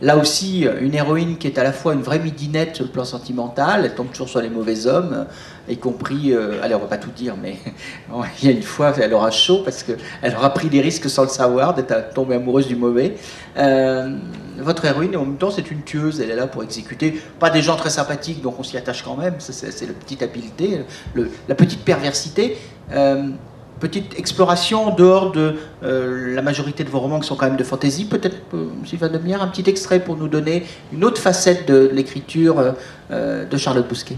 là aussi, une héroïne qui est à la fois une vraie midinette sur le plan sentimental, elle tombe toujours sur les mauvais hommes, y compris, allez, on va pas tout dire, mais il y a une fois, elle aura chaud parce qu'elle aura pris des risques sans le savoir d'être tombée amoureuse du mauvais. Votre héroïne, en même temps, c'est une tueuse, elle est là pour exécuter, pas des gens très sympathiques, donc on s'y attache quand même, c'est la petite habileté, la petite perversité. Petite exploration en dehors de la majorité de vos romans qui sont quand même de fantaisie. Peut-être, Sylvain Demierre, un petit extrait pour nous donner une autre facette de l'écriture de Charlotte Bousquet.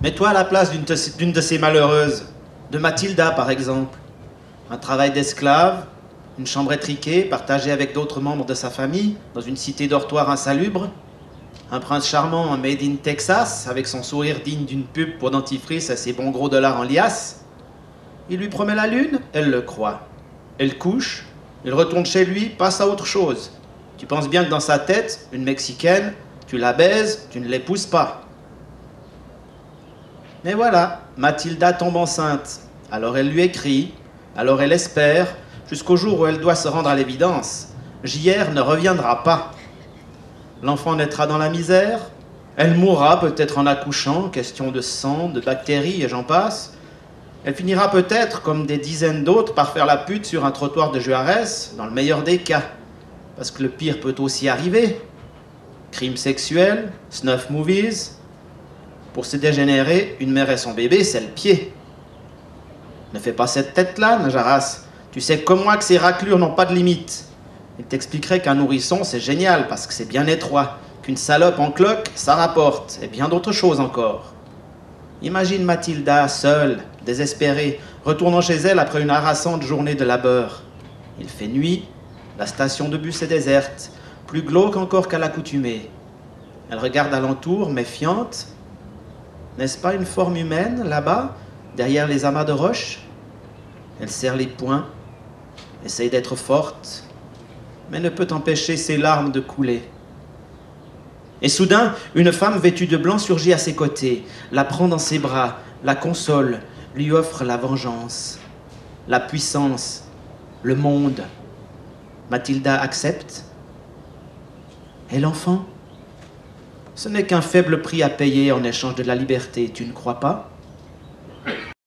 Mets-toi à la place d'une de ces malheureuses, de Mathilda par exemple. Un travail d'esclave, une chambre étriquée, partagée avec d'autres membres de sa famille, dans une cité dortoir insalubre. Un prince charmant made in Texas, avec son sourire digne d'une pub pour dentifrice et ses bons gros dollars en liasse. Il lui promet la lune, elle le croit. Elle couche, il retourne chez lui, passe à autre chose. Tu penses bien que dans sa tête, une Mexicaine, tu la baises, tu ne l'épouses pas. Mais voilà, Mathilda tombe enceinte. Alors elle lui écrit, alors elle espère, jusqu'au jour où elle doit se rendre à l'évidence. JR ne reviendra pas. L'enfant naîtra dans la misère, elle mourra peut-être en accouchant, question de sang, de bactéries et j'en passe. Elle finira peut-être, comme des dizaines d'autres, par faire la pute sur un trottoir de Juarez, dans le meilleur des cas. Parce que le pire peut aussi arriver. Crimes sexuels, snuff movies. Pour se dégénérer, une mère et son bébé, c'est le pied. Ne fais pas cette tête-là, Najaras. Tu sais comme moi que ces raclures n'ont pas de limite. Il t'expliquerait qu'un nourrisson, c'est génial, parce que c'est bien étroit. Qu'une salope en cloque, ça rapporte. Et bien d'autres choses encore. Imagine Mathilda, seule, désespérée, retournant chez elle après une harassante journée de labeur. Il fait nuit, la station de bus est déserte, plus glauque encore qu'à l'accoutumée. Elle regarde alentour, méfiante. N'est-ce pas une forme humaine, là-bas, derrière les amas de roches? Elle serre les poings, essaye d'être forte, mais ne peut empêcher ses larmes de couler. Et soudain, une femme vêtue de blanc surgit à ses côtés, la prend dans ses bras, la console, lui offre la vengeance, la puissance, le monde. Mathilda accepte. Et l'enfant? Ce n'est qu'un faible prix à payer en échange de la liberté, tu ne crois pas?